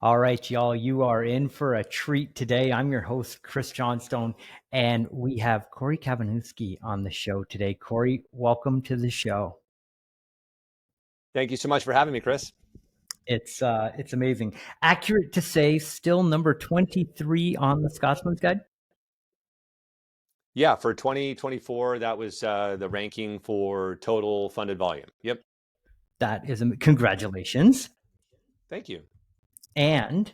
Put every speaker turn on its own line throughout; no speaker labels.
All right, y'all, you are in for a treat today. I'm your host, Chris Johnstone, and we have Kory Kavanewsky on the show today. Kory, welcome to the show.
Thank you so much for having me, Chris.
It's amazing. Accurate to say, still number 23 on the Scotsman's Guide?
Yeah, for 2024, that was the ranking for total funded volume. Yep.
That is, congratulations.
Thank you.
And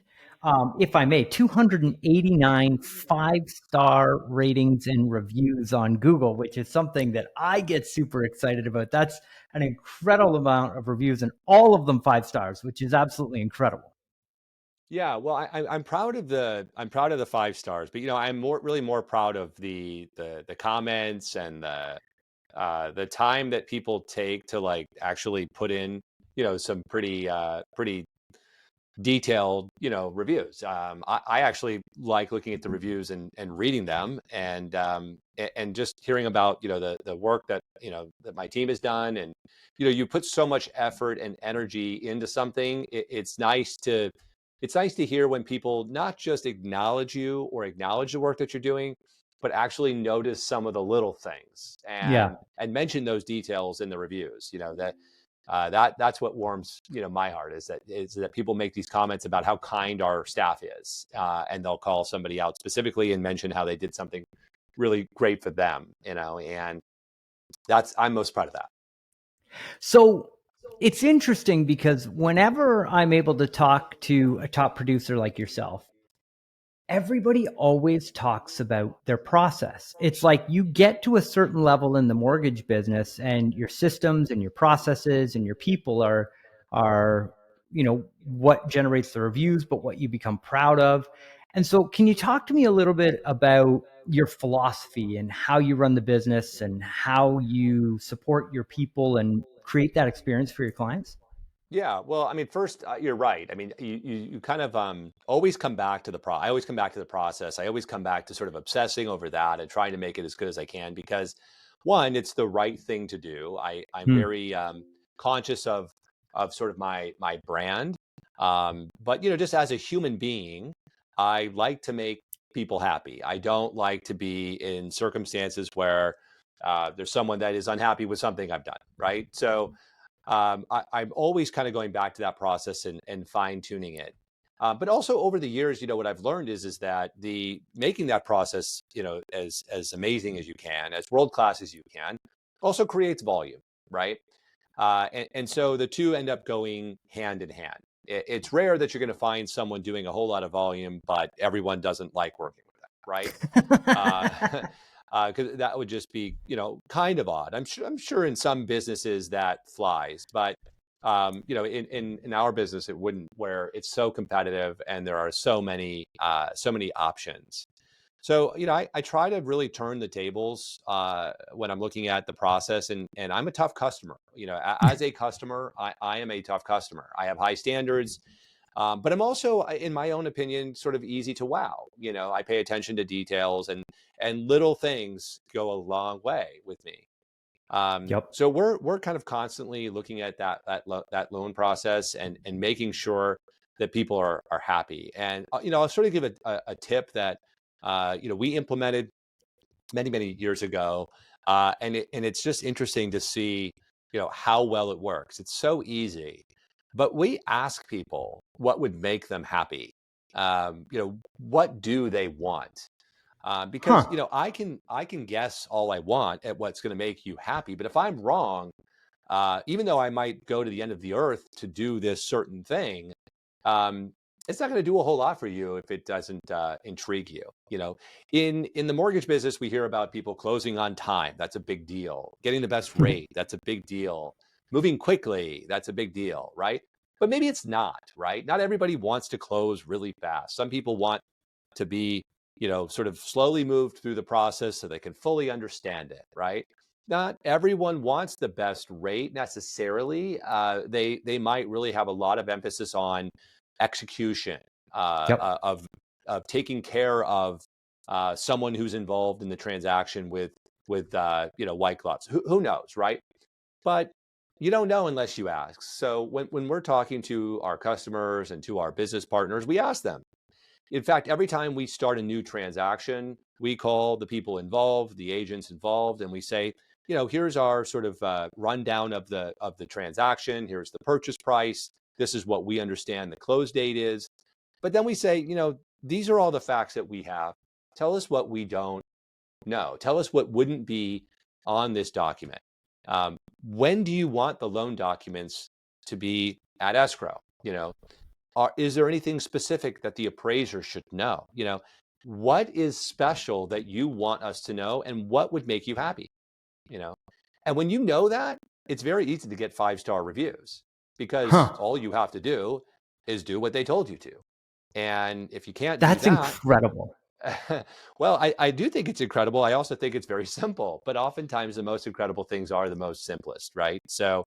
if I may, 289 five-star ratings and reviews on Google, which is something that I get super excited about. That's an incredible amount of reviews, and all of them 5 stars, which is absolutely incredible.
Yeah, well, I'm proud of the 5 stars, but I'm really more proud of the comments and the time that people take to like actually put in some pretty detailed reviews. I actually like looking at the reviews and reading them and just hearing about the work that that my team has done. And you put so much effort and energy into something. It's nice to hear when people not just acknowledge you or acknowledge the work that you're doing, but actually notice some of the little things
Yeah.
and mention those details in the reviews. That's what warms my heart is that people make these comments about how kind our staff is, and they'll call somebody out specifically and mention how they did something really great for them. And I'm most proud of that.
So it's interesting because whenever I'm able to talk to a top producer like yourself, everybody always talks about their process. It's like you get to a certain level in the mortgage business and your systems and your processes and your people are what generates the reviews, but what you become proud of. And so can you talk to me a little bit about your philosophy and how you run the business and how you support your people and create that experience for your clients?
Yeah, well, I mean, first, you're right. I mean, you kind of always come back to I always come back to the process. I always come back to sort of obsessing over that and trying to make it as good as I can because, one, it's the right thing to do. I'm
Hmm.
very conscious of sort of my brand, but just as a human being, I like to make people happy. I don't like to be in circumstances where there's someone that is unhappy with something I've done, right? So I'm always kind of going back to that process and fine tuning it. But also over the years, what I've learned is that the making that process, as amazing as you can, as world class as you can, also creates volume, right? And so the two end up going hand in hand. It's rare that you're going to find someone doing a whole lot of volume, but everyone doesn't like working with them, right? Uh, because that would just be, kind of odd. I'm sure in some businesses that flies, but in our business it wouldn't, where it's so competitive and there are so many options. So I try to really turn the tables when I'm looking at the process, and I'm a tough customer. As a customer, I am a tough customer. I have high standards. But I'm also, in my own opinion, sort of easy to wow. I pay attention to details, and little things go a long way with me.
Yep.
So we're kind of constantly looking at that loan process and making sure that people are happy. And I'll sort of give a tip that we implemented many years ago, and it's just interesting to see how well it works. It's so easy, but we ask people what would make them happy. What do they want? Because
Huh.
I can guess all I want at what's going to make you happy, but if I'm wrong, even though I might go to the end of the earth to do this certain thing, um, it's not going to do a whole lot for you if it doesn't intrigue you. In the mortgage business, we hear about people closing on time. That's a big deal. Getting the best rate. That's a big deal. Moving quickly. That's a big deal, right? But maybe it's not, right? Not everybody wants to close really fast. Some people want to be, sort of slowly moved through the process so they can fully understand it, right? Not everyone wants the best rate necessarily. They might really have a lot of emphasis on execution,
Yep.
of taking care of someone who's involved in the transaction with white gloves. Who knows, right? But You don't know unless you ask. So when we're talking to our customers and to our business partners, we ask them. In fact, every time we start a new transaction, we call the people involved, the agents involved, and we say, here's our sort of rundown of the transaction. Here's the purchase price. This is what we understand the close date is. But then we say, these are all the facts that we have. Tell us what we don't know. Tell us what wouldn't be on this document. When do you want the loan documents to be at escrow? Is there anything specific that the appraiser should know? What is special that you want us to know, and what would make you happy? And when you know that, it's very easy to get 5-star reviews, because all you have to do is do what they told you to. And if you can't do
That's
that,
incredible.
well, I do think it's incredible. I also think it's very simple, but oftentimes the most incredible things are the most simplest, right? So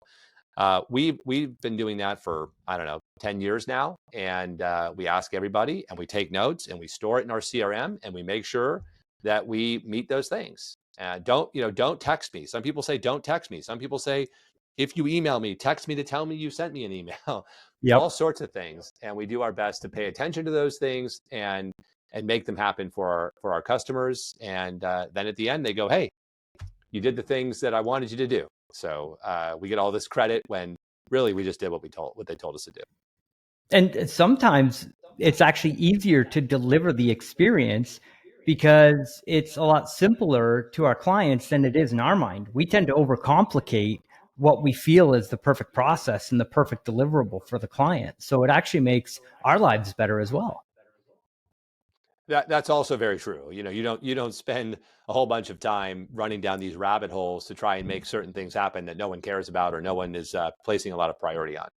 we've been doing that for, I don't know, 10 years now. And we ask everybody, and we take notes, and we store it in our CRM, and we make sure that we meet those things. Don't text me. Some people say, don't text me. Some people say, if you email me, text me to tell me you sent me an email.
Yep.
All sorts of things. And we do our best to pay attention to those things and make them happen for our customers. And then at the end, they go, hey, you did the things that I wanted you to do. So we get all this credit when really we just did what they told us to do.
And sometimes it's actually easier to deliver the experience because it's a lot simpler to our clients than it is in our mind. We tend to overcomplicate what we feel is the perfect process and the perfect deliverable for the client. So it actually makes our lives better as well.
That's also very true. You don't spend a whole bunch of time running down these rabbit holes to try and make certain things happen that no one cares about or no one is placing a lot of priority on.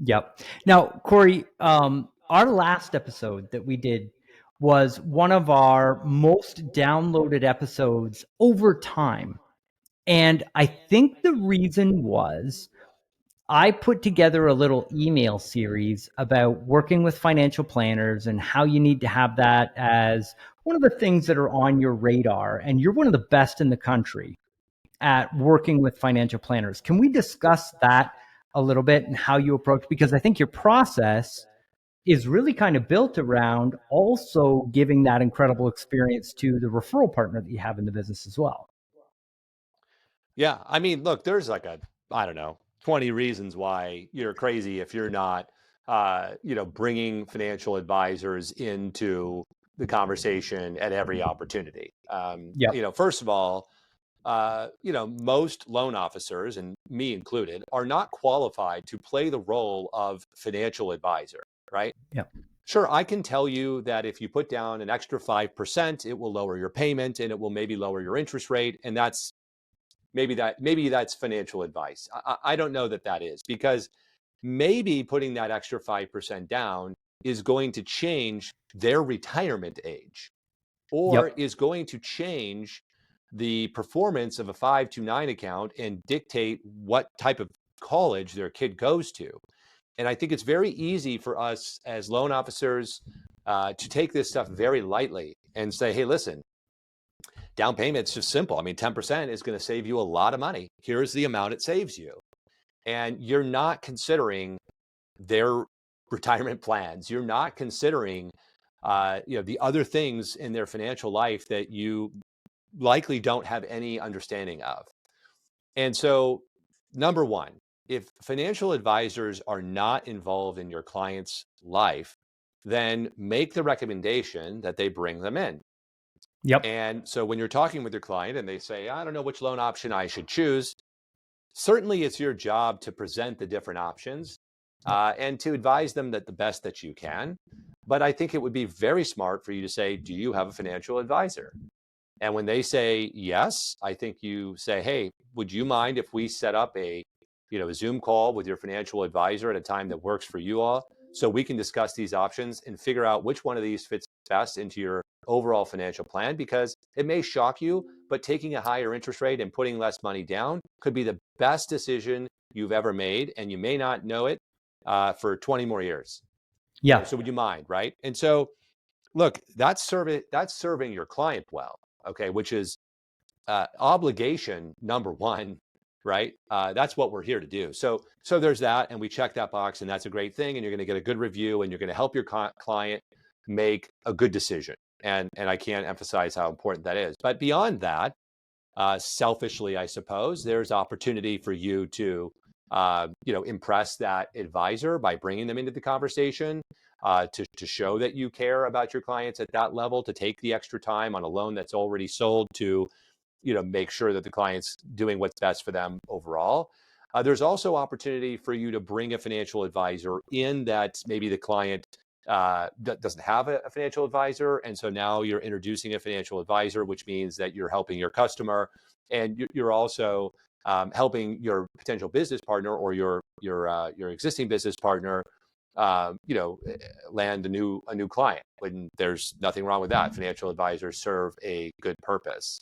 Yep. Now, Kory, our last episode that we did was one of our most downloaded episodes over time. And I think the reason was I put together a little email series about working with financial planners and how you need to have that as one of the things that are on your radar. And you're one of the best in the country at working with financial planners. Can we discuss that a little bit and how you approach? Because I think your process is really kind of built around also giving that incredible experience to the referral partner that you have in the business as well.
Yeah. I mean, look, there's like I don't know, 20 reasons why you're crazy if you're not, bringing financial advisors into the conversation at every opportunity.
Yep.
First of all, most loan officers, and me included, are not qualified to play the role of financial advisor, right?
Yep.
Sure, I can tell you that if you put down an extra 5%, it will lower your payment and it will maybe lower your interest rate. And maybe that's financial advice. I don't know that is, because maybe putting that extra 5% down is going to change their retirement age, or
Yep.
is going to change the performance of a 529 account and dictate what type of college their kid goes to. And I think it's very easy for us as loan officers to take this stuff very lightly and say, hey, listen, down payment's just simple. I mean, 10% is going to save you a lot of money. Here's the amount it saves you. And you're not considering their retirement plans. You're not considering the other things in their financial life that you likely don't have any understanding of. And so, number one, if financial advisors are not involved in your client's life, then make the recommendation that they bring them in.
Yep.
And so when you're talking with your client and they say, I don't know which loan option I should choose, certainly it's your job to present the different options and to advise them that the best that you can. But I think it would be very smart for you to say, do you have a financial advisor? And when they say yes, I think you say, hey, would you mind if we set up a Zoom call with your financial advisor at a time that works for you all, so we can discuss these options and figure out which one of these fits best into your overall financial plan? Because it may shock you, but taking a higher interest rate and putting less money down could be the best decision you've ever made, and you may not know it for 20 more years.
Yeah.
So would you mind, right? And so, look, that's serving your client well, okay, which is obligation number one right? That's what we're here to do. So there's that, and we check that box, and that's a great thing. And you're going to get a good review, and you're going to help your client make a good decision. And I can't emphasize how important that is. But beyond that, selfishly, I suppose there's opportunity for you to, impress that advisor by bringing them into the conversation, to show that you care about your clients at that level, to take the extra time on a loan that's already sold to, make sure that the client's doing what's best for them overall. There's also opportunity for you to bring a financial advisor in that maybe the client doesn't have a financial advisor. And so now you're introducing a financial advisor, which means that you're helping your customer, and you're also helping your potential business partner or your existing business partner, land a new client. When there's nothing wrong with that. Financial advisors serve a good purpose.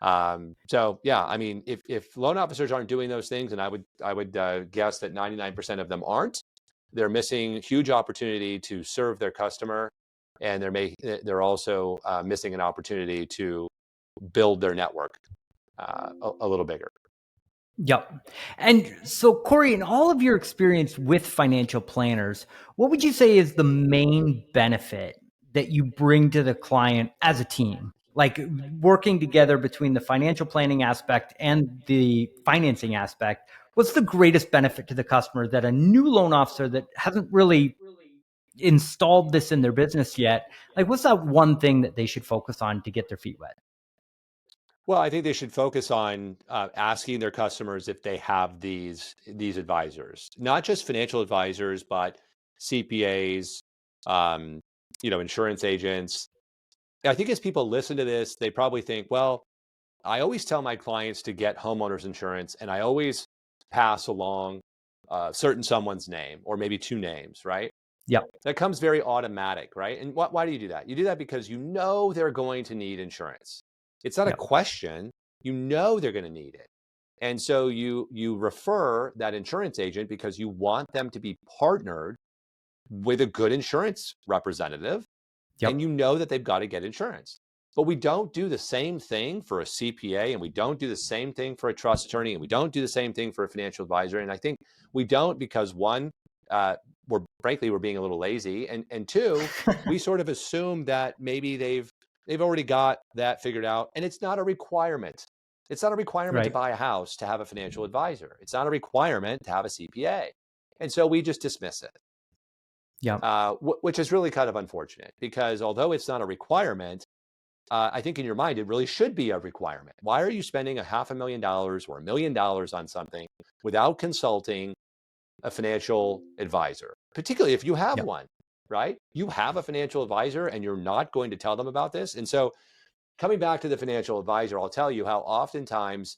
So yeah, I mean, if loan officers aren't doing those things, and I would guess that 99% of them aren't, they're missing huge opportunity to serve their customer, and they're also missing an opportunity to build their network a little bigger.
Yep. And so, Kory, in all of your experience with financial planners, what would you say is the main benefit that you bring to the client as a team? Like working together between the financial planning aspect and the financing aspect, what's the greatest benefit to the customer that a new loan officer that hasn't really installed this in their business yet, like what's that one thing that they should focus on to get their feet wet?
Well, I think they should focus on asking their customers if they have these advisors, not just financial advisors, but CPAs, um, insurance agents. I think as people listen to this, they probably think, well, I always tell my clients to get homeowners insurance, and I always pass along certain someone's name or maybe two names, right?
Yep.
That comes very automatic, right? And why do you do that? You do that because you know they're going to need insurance. It's not a
Yep.
question. You know they're going to need it. And so you refer that insurance agent because you want them to be partnered with a good insurance representative, and
Yep.
you know that they've got to get insurance. But we don't do the same thing for a CPA, and we don't do the same thing for a trust attorney, and we don't do the same thing for a financial advisor. And I think we don't because one, we're being a little lazy, and two, we sort of assume that maybe they've already got that figured out, and it's not a requirement. It's not a requirement to
Right.
buy a house to have a financial advisor. It's not a requirement to have a CPA, and so we just dismiss it.
Yep.
Which is really kind of unfortunate because although it's not a requirement, I think in your mind it really should be a requirement. Why are you spending $500,000 or $1 million on something without consulting a financial advisor, particularly if you have
Yep.
one, right? You have a financial advisor and you're not going to tell them about this. And so coming back to the financial advisor, I'll tell you how oftentimes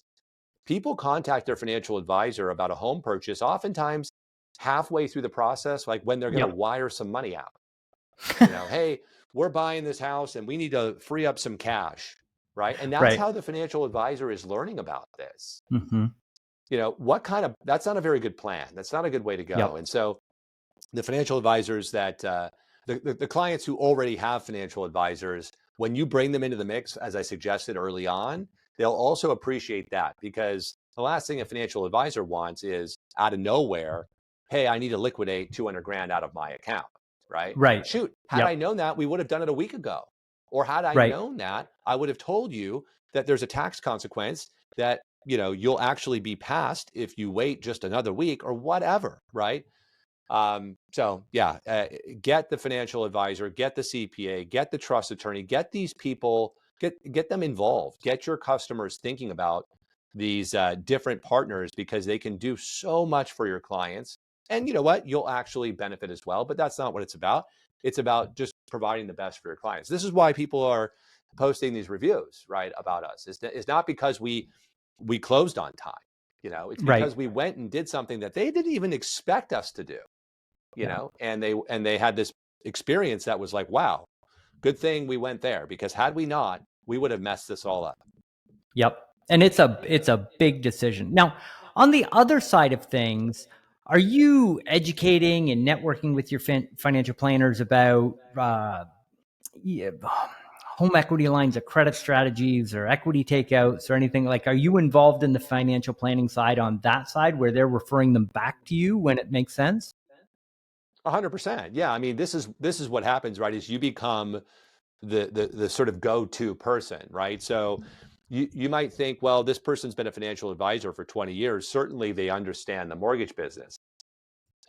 people contact their financial advisor about a home purchase, oftentimes halfway through the process, like when they're going to
Yep.
wire some money out. Hey, we're buying this house and we need to free up some cash, right? And that's
Right.
how the financial advisor is learning about this.
Mm-hmm.
That's not a very good plan. That's not a good way to go.
Yep.
And so the financial advisors that the clients who already have financial advisors, when you bring them into the mix, as I suggested early on, they'll also appreciate that, because the last thing a financial advisor wants is out of nowhere, hey, I need to liquidate 200 grand out of my account, right?
Right.
Shoot, had I
Yep.
known that, we would have done it a week ago. Or had I
Right.
known that, I would have told you that there's a tax consequence that, you'll actually be passed if you wait just another week or whatever, right? So yeah, get the financial advisor, get the CPA, get the trust attorney, get these people, get them involved, get your customers thinking about these different partners, because they can do so much for your clients. And you know what? You'll actually benefit as well, but that's not what it's about. It's about just providing the best for your clients. This is why people are posting these reviews, right, about us. It's not because we closed on time. It's
Right.
because we went and did something that they didn't even expect us to do.
Yeah.
And they had this experience that was like, wow, good thing we went there, because had we not, we would have messed this all up.
Yep. And it's a big decision. Now, on the other side of things, are you educating and networking with your financial planners about yeah, home equity lines of credit strategies or equity takeouts or anything? Like, are you involved in the financial planning side on that side where they're referring them back to you when it makes sense?
100%. Yeah. I mean, this is what happens, right? Is you become the sort of go-to person, right? So you might think, well, this person's been a financial advisor for 20 years. Certainly they understand the mortgage business.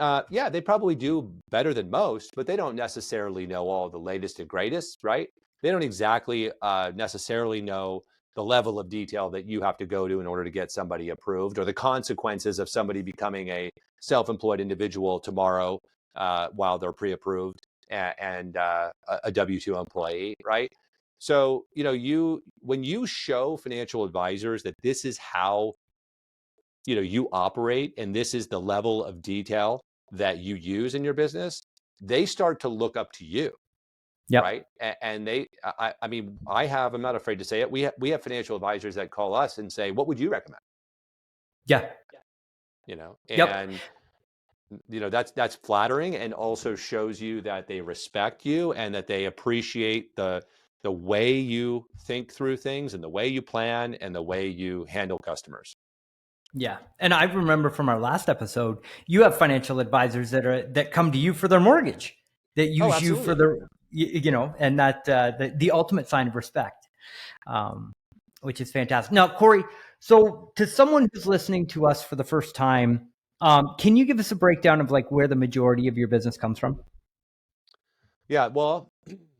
Yeah, they probably do better than most, but they don't necessarily know all the latest and greatest, right? They don't exactly necessarily know the level of detail that you have to go to in order to get somebody approved, or the consequences of somebody becoming a self-employed individual tomorrow while they're pre-approved and a W-2 employee, right? So, when you show financial advisors that this is how you operate and this is the level of detail that you use in your business, they start to look up to you,
Yep.
right? And I mean, I'm not afraid to say it. We have financial advisors that call us and say, what would you recommend?
Yeah. Yep.
And that's flattering, and also shows you that they respect you and that they appreciate the way you think through things and the way you plan and the way you handle customers.
Yeah. And I remember from our last episode, you have financial advisors that come to you for their mortgage, that
Oh,
use you for
absolutely.
their, and that the ultimate sign of respect, um, which is fantastic. Now, Kory, so to someone who's listening to us for the first time, can you give us a breakdown of like where the majority of your business comes from?
Yeah, well,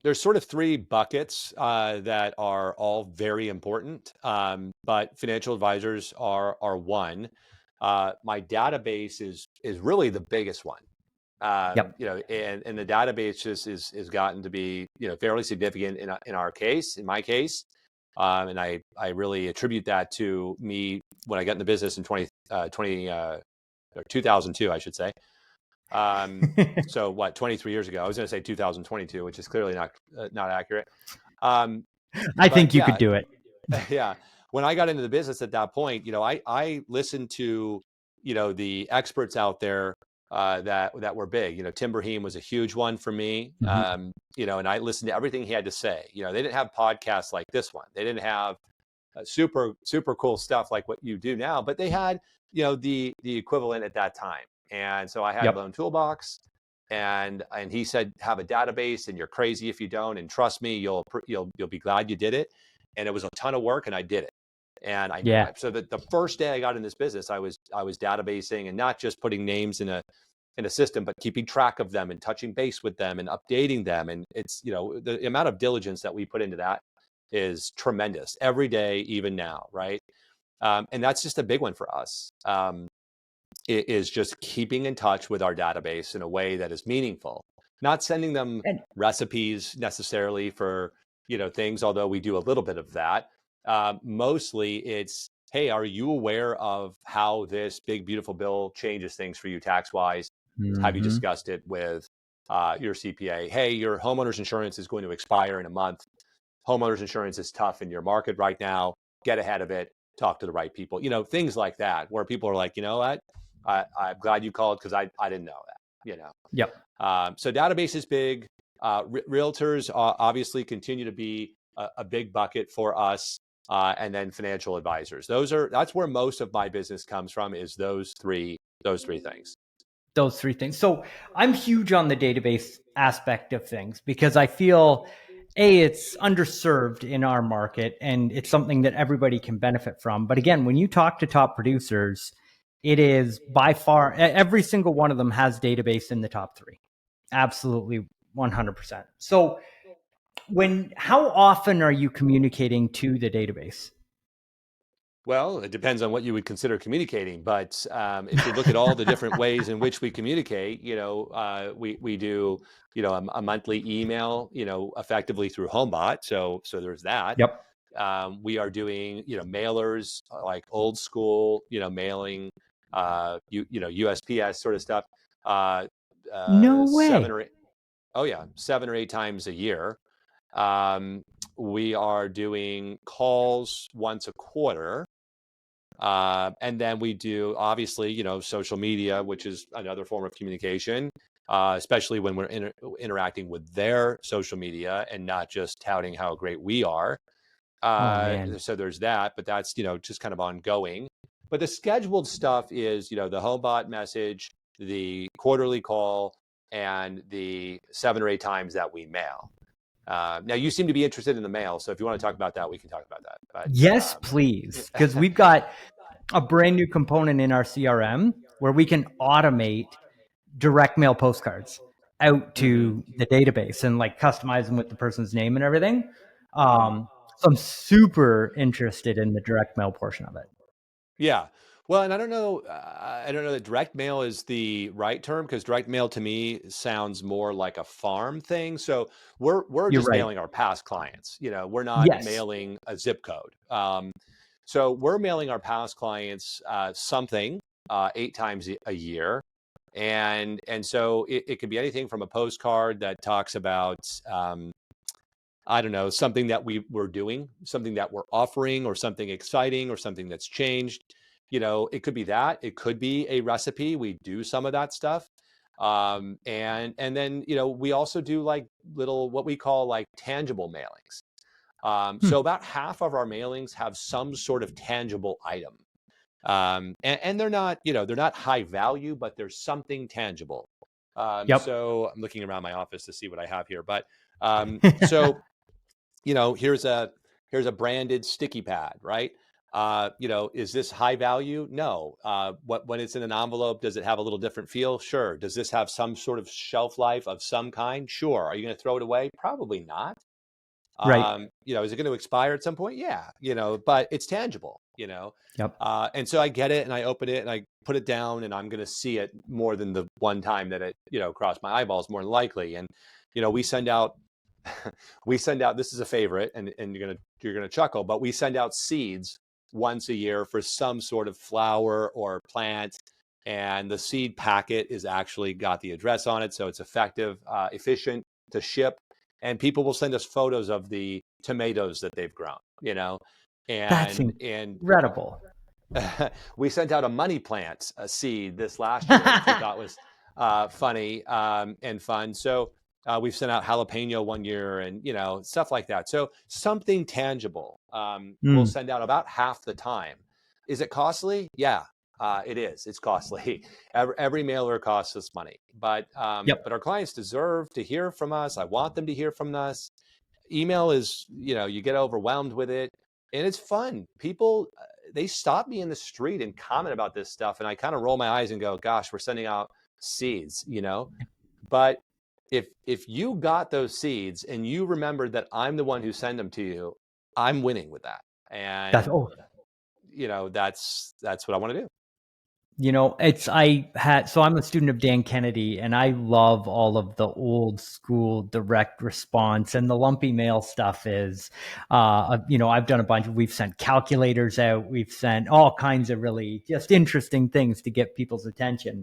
there's sort of three buckets that are all very important, but financial advisors are one. My database is really the biggest one.
Yep.
And the database just is gotten to be fairly significant in our case, in my case, and I really attribute that to me when I got in the business in 2002, I should say. So what, 23 years ago? I was going to say 2022, which is clearly not accurate.
I
But
think you could
yeah,
do it.
yeah. When I got into the business at that point, I listened to the experts out there that were big. Tim Brahim was a huge one for me.
Mhm.
And I listened to everything he had to say. They didn't have podcasts like this one. They didn't have super cool stuff like what you do now, but they had the equivalent at that time. And so I had
Yep.
Loan Toolbox, and he said, have a database, and you're crazy if you don't, and trust me, you'll be glad you did it. And it was a ton of work, and I did it. And
Yeah.
so that the first day I got in this business, I was databasing, and not just putting names in a system, but keeping track of them and touching base with them and updating them. And it's the amount of diligence that we put into that is tremendous every day, even now, right? And that's just a big one for us. It is just keeping in touch with our database in a way that is meaningful, not sending them
And
recipes necessarily for things, although we do a little bit of that. Mostly it's, hey, are you aware of how this big beautiful bill changes things for you tax wise? Have you
mhm.
discussed it with your CPA? Hey, your homeowner's insurance is going to expire in a month. Homeowners insurance is tough in your market right now. Get ahead of it. Talk to the right people. Things like that, where people are like, you know what? I'm glad you called, because I didn't know that.
Yep.
So database is big. Realtors obviously continue to be a big bucket for us, and then financial advisors. That's where most of my business comes from. Is those three things.
Those three things. So I'm huge on the database aspect of things because I feel it's underserved in our market and it's something that everybody can benefit from. But again, when you talk to top producers, it is by far every single one of them has database in the top three. Absolutely 100%. So how often are you communicating to the database?
Well, it depends on what you would consider communicating, but if you look at all the different ways in which we communicate, we do, a monthly email, effectively through HomeBot. So there's that.
Yep.
We are doing, mailers, like old school, mailing, USPS sort of stuff. Uh,
No
seven
way.
or eight, oh yeah, 7 or 8 times a year. Um, we are doing calls once a quarter. And then we do, obviously, social media, which is another form of communication. especially when we're interacting with their social media and not just touting how great we are.
Oh man.
So there's that, but that's, just kind of ongoing. But the scheduled stuff is, the HomeBot message, the quarterly call, and the 7 or 8 times that we mail. Now you seem to be interested in the mail, so if you want to talk about that, we can talk about that. But
Yes, please. Because we've got a brand new component in our CRM where we can automate direct mail postcards out
mhm.
to the database and like customize them with the person's name and everything.
Mhm.
So I'm super interested in the direct mail portion of it.
Yeah. Well, and I don't know that direct mail is the right term, because direct mail to me sounds more like a farm thing. So we're
You're
just
right.
mailing our past clients. We're not
Yes.
mailing a zip code. So we're mailing our past clients something 8 times a year, and so it could be anything from a postcard that talks about I don't know, something that we're doing, something that we're offering, or something exciting, or something that's changed. It could be that. It could be a recipe. We do some of that stuff. And then, we also do like little, what we call like tangible mailings.
Hmm.
So about half of our mailings have some sort of tangible item. And they're not high value, but there's something tangible.
Yep.
So I'm looking around my office to see what I have here, but so here's a branded sticky pad, right? Is this high value? No. When it's in an envelope, does it have a little different feel? Sure. Does this have some sort of shelf life of some kind? Sure. Are you going to throw it away? Probably not.
Right.
Is it going to expire at some point? Yeah. But it's tangible.
Yep.
And so I get it and I open it and I put it down, and I'm going to see it more than the one time that it, crossed my eyeballs, more than likely. And, we send out, this is a favorite, and you're gonna chuckle, but we send out seeds once a year for some sort of flower or plant, and the seed packet is actually got the address on it, so it's effective, efficient to ship, and people will send us photos of the tomatoes that they've grown,
That's
and
incredible.
we sent out a money plant, a seed, this last year, which we thought was funny and fun. So we've sent out jalapeno one year, and stuff like that. So something tangible. We'll
Mm.
send out about half the time. Is it costly? Yeah, it is. It's costly. Every mailer costs us money, but
Yep.
our clients deserve to hear from us. I want them to hear from us. Email is, you get overwhelmed with it, and it's fun. People, they stop me in the street and comment about this stuff, and I kind of roll my eyes and go, gosh, we're sending out seeds. But if you got those seeds and you remembered that I'm the one who sent them to you, I'm winning with that.
That's
And
oh,
that's what I want to do.
I'm a student of Dan Kennedy, and I love all of the old school direct response, and the lumpy mail stuff is, I've done a bunch. We've sent calculators out. We've sent all kinds of really just interesting things to get people's attention.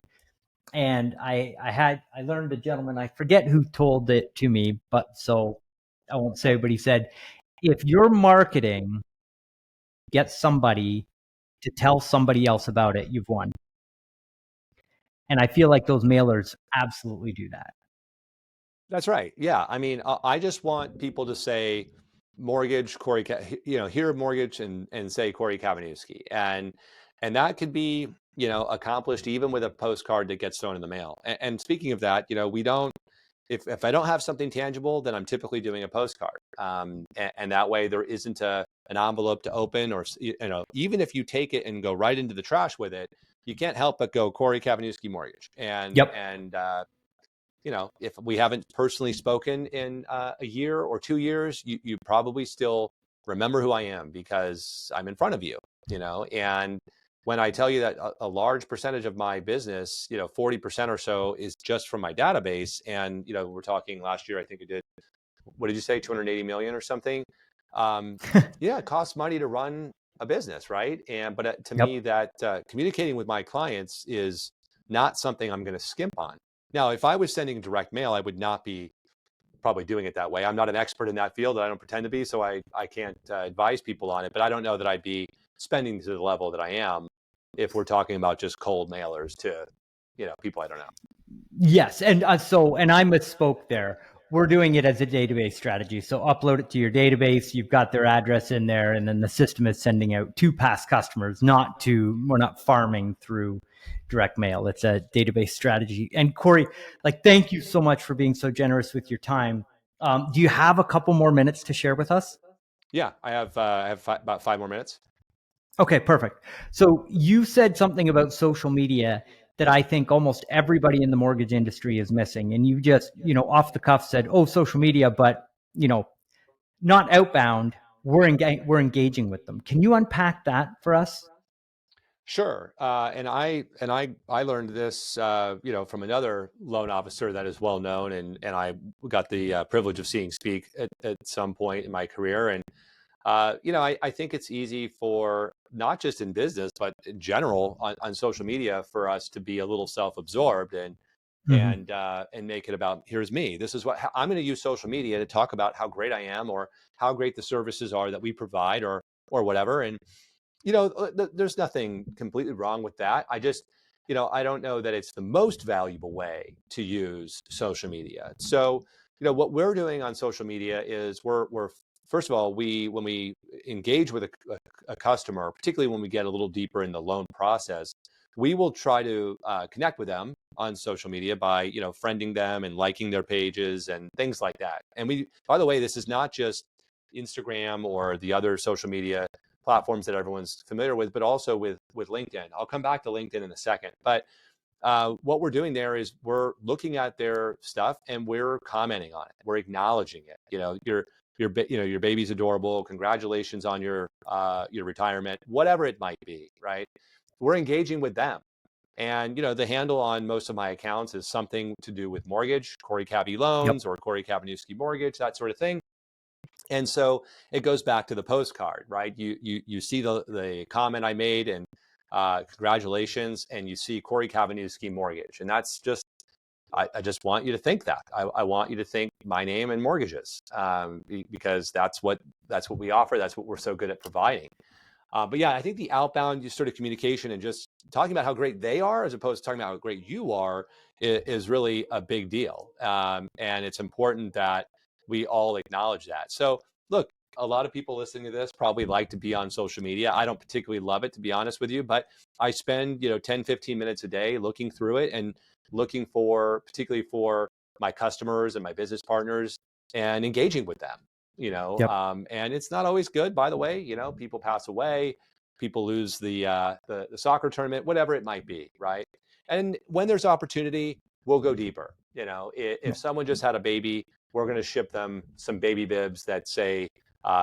And I learned a gentleman, I forget who told it to me, but so I won't say, but he said, if your marketing gets somebody to tell somebody else about it, you've won. And I feel like those mailers absolutely do that.
That's right. Yeah. I mean, I just want people to say mortgage, hear mortgage, and say Kory Kavanewsky. And that could be, accomplished even with a postcard that gets thrown in the mail. And speaking of that, we don't, if I don't have something tangible, then I'm typically doing a postcard. And that way there isn't an envelope to open, or, even if you take it and go right into the trash with it, you can't help but go Kory Kavanewsky mortgage.
Yep.
If we haven't personally spoken in a year or 2 years, you probably still remember who I am because I'm in front of you. And when I tell you that a large percentage of my business, 40% or so, is just from my database. And, we're talking last year, I think we did, what did you say, 280 million or something? Yeah, it costs money to run a business, right? But to me,
Yep.
that communicating with my clients is not something I'm going to skimp on. Now, if I was sending direct mail, I would not be probably doing it that way. I'm not an expert in that field. I don't pretend to be, so I can't advise people on it. But I don't know that I'd be spending to the level that I am if we're talking about just cold mailers to, people I don't know.
Yes, and and I misspoke there. We're doing it as a database strategy. So upload it to your database. You've got their address in there, and then the system is sending out to past customers, we're not farming through direct mail. It's a database strategy. And Kory, like, thank you so much for being so generous with your time. Do you have a couple more minutes to share with us?
Yeah, I have about 5 more minutes.
Okay, perfect. So you said something about social media that I think almost everybody in the mortgage industry is missing. And you just, off the cuff said, "Oh, social media," but, you know, not outbound. We're engaging with them. Can you unpack that for us?
Sure. And I learned this, from another loan officer that is well known, and I got the privilege of seeing speak at some point in my career. And I think it's easy for not just in business, but in general on social media for us to be a little self-absorbed and
Hmm.
and make it about here's me. This is what I'm going to use social media to talk about how great I am or how great the services are that we provide or whatever. And there's nothing completely wrong with that. I just, I don't know that it's the most valuable way to use social media. So, what we're doing on social media is we're first of all, when we engage with a customer, particularly when we get a little deeper in the loan process, we will try to connect with them on social media by, friending them and liking their pages and things like that. And by the way, this is not just Instagram or the other social media platforms that everyone's familiar with, but also with LinkedIn. I'll come back to LinkedIn in a second. But what we're doing there is we're looking at their stuff and we're commenting on it. We're acknowledging it. Your baby's adorable. Congratulations on your retirement, whatever it might be, right? We're engaging with them. And the handle on most of my accounts is something to do with mortgage, Kory Kavi
Yep.
Loans or Kory Kavanewsky Mortgage, that sort of thing. And so it goes back to the postcard, right? You see the comment I made and congratulations, and you see Kory Kavanewsky Mortgage, and that's just I just want you to think that I want you to think my name and mortgages, because that's what we offer. That's what we're so good at providing. But yeah, I think the outbound sort of communication and just talking about how great they are, as opposed to talking about how great you are, is really a big deal. And it's important that we all acknowledge that. So look, a lot of people listening to this probably like to be on social media. I don't particularly love it, to be honest with you, but I spend, 10, 15 minutes a day looking through it and looking for, particularly for my customers and my business partners, and engaging with them.
Yep.
And it's not always good, by the way. People pass away, people lose the soccer tournament, whatever it might be, right? And when there's opportunity, we'll go deeper. If someone just had a baby, we're going to ship them some baby bibs that say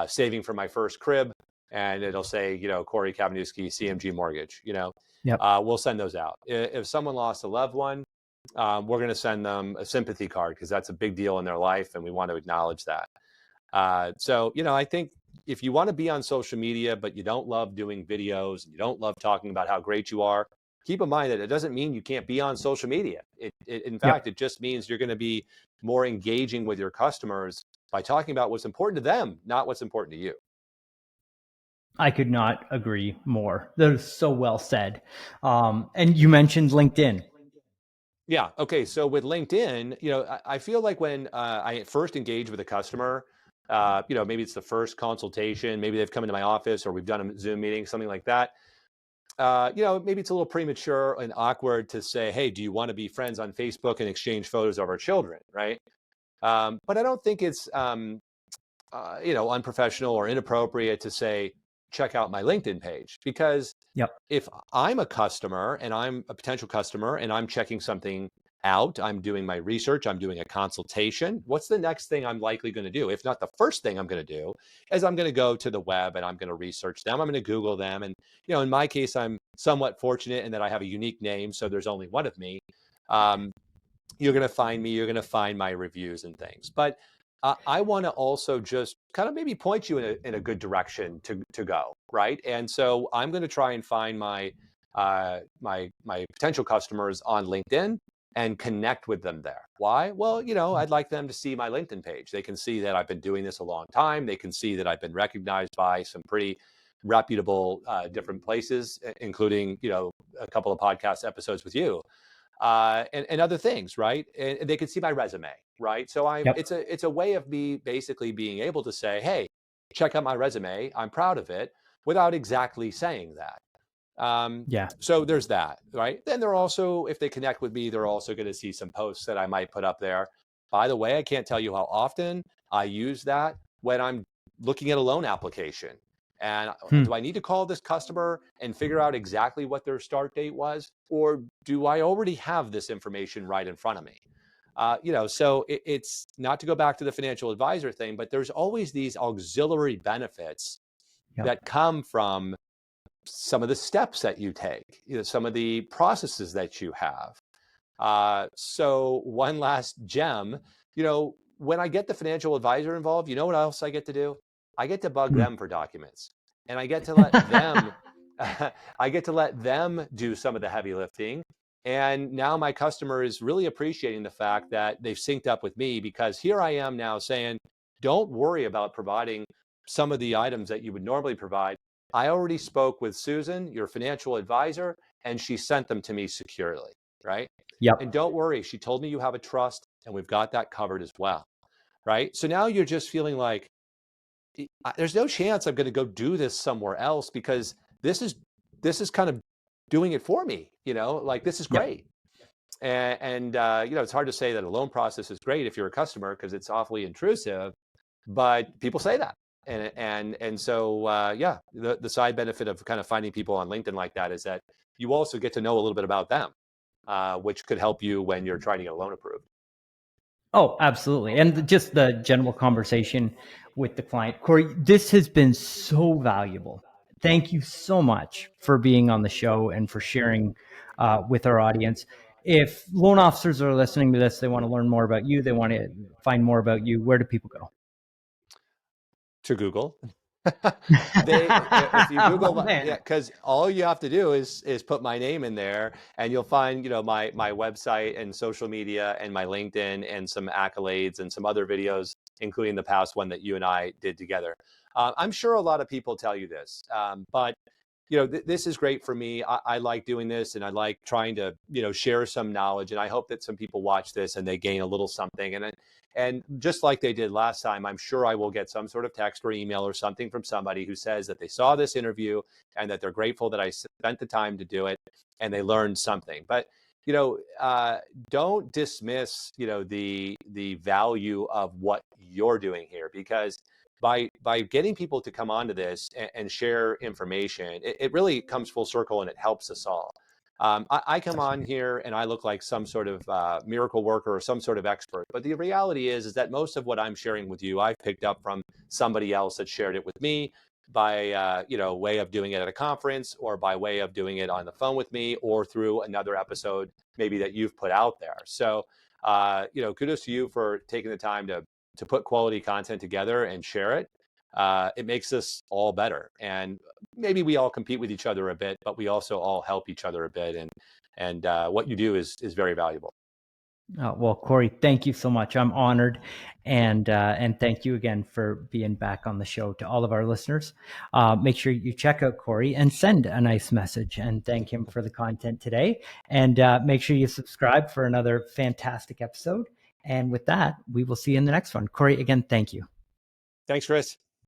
saving for my first crib, and it'll say, Kory Kavanewsky CMG Mortgage.
Yep.
We'll send those out. If someone lost a loved one, we're going to send them a sympathy card, because that's a big deal in their life, and we want to acknowledge that. So, I think if you want to be on social media, but you don't love doing videos and you don't love talking about how great you are, keep in mind that it doesn't mean you can't be on social media. In fact,
Yep.
it just means you're going to be more engaging with your customers by talking about what's important to them, not what's important to you.
I could not agree more. That is so well said. And you mentioned LinkedIn.
Yeah. Okay. So with LinkedIn, I feel like when I first engage with a customer, maybe it's the first consultation, maybe they've come into my office or we've done a Zoom meeting, something like that. Maybe it's a little premature and awkward to say, hey, do you want to be friends on Facebook and exchange photos of our children? Right. But I don't think it's, unprofessional or inappropriate to say, check out my LinkedIn page, because
Yep.
if I'm a customer and I'm a potential customer and I'm checking something out, I'm doing my research, I'm doing a consultation, what's the next thing I'm likely going to do? If not the first thing I'm going to do, is I'm going to go to the web and I'm going to research them. I'm going to Google them. And, in my case, I'm somewhat fortunate in that I have a unique name. So there's only one of me. Um, you're going to find me, you're going to find my reviews and things. But I want to also just kind of maybe point you in a good direction to go, right? And so I'm going to try and find my potential customers on LinkedIn and connect with them there. Why? Well, I'd like them to see my LinkedIn page. They can see that I've been doing this a long time. They can see that I've been recognized by some pretty reputable different places, including a couple of podcast episodes with you. and other things, right? And they can see my resume, right? So
Yep.
it's a way of me basically being able to say, hey, check out my resume. I'm proud of it, without exactly saying that.
Yeah.
So there's that, right? Then they're also, if they connect with me, they're also going to see some posts that I might put up there. By the way, I can't tell you how often I use that when I'm looking at a loan application. And do I need to call this customer and figure out exactly what their start date was? Or do I already have this information right in front of me? So it's not to go back to the financial advisor thing, but there's always these auxiliary benefits
Yep.
that come from some of the steps that you take, some of the processes that you have. So one last gem, when I get the financial advisor involved, you know what else I get to do? I get to bug them for documents, and I get to let them, I get to let them do some of the heavy lifting. And now my customer is really appreciating the fact that they've synced up with me, because here I am now saying, don't worry about providing some of the items that you would normally provide. I already spoke with Susan, your financial advisor, and she sent them to me securely, right?
Yep.
And don't worry, she told me you have a trust, and we've got that covered as well, right? So now you're just feeling like there's no chance I'm going to go do this somewhere else, because this is kind of doing it for me, like this is
Yep.
great. And it's hard to say that a loan process is great if you're a customer, because it's awfully intrusive, but people say that. And so yeah, the side benefit of kind of finding people on LinkedIn like that is that you also get to know a little bit about them, which could help you when you're trying to get a loan approved.
Oh, absolutely. And just the general conversation with the client. Kory, this has been so valuable. Thank you so much for being on the show and for sharing with our audience. If loan officers are listening to this, they want to learn more about you, they want to find more about you, where do people go?
To Google. If you Google,
Man.
yeah, because all you have to do is put my name in there, and you'll find my website and social media and my LinkedIn and some accolades and some other videos, including the past one that you and I did together. I'm sure a lot of people tell you this, but this is great for me. I like doing this, and I like trying to share some knowledge, and I hope that some people watch this and they gain a little something. And just like they did last time, I'm sure I will get some sort of text or email or something from somebody who says that they saw this interview and that they're grateful that I spent the time to do it and they learned something. But don't dismiss the value of what you're doing here, because by getting people to come onto this and share information, it really comes full circle and it helps us all. I come on here and I look like some sort of miracle worker or some sort of expert, but the reality is that most of what I'm sharing with you, I've picked up from somebody else that shared it with me by way of doing it at a conference, or by way of doing it on the phone with me, or through another episode maybe that you've put out there. So kudos to you for taking the time to put quality content together and share it. It makes us all better, and maybe we all compete with each other a bit, but we also all help each other a bit. And what you do is very valuable.
Well, Kory, thank you so much. I'm honored, and thank you again for being back on the show. To all of our listeners, make sure you check out Kory and send a nice message and thank him for the content today. And make sure you subscribe for another fantastic episode. And with that, we will see you in the next one. Kory, again, thank you.
Thanks, Chris.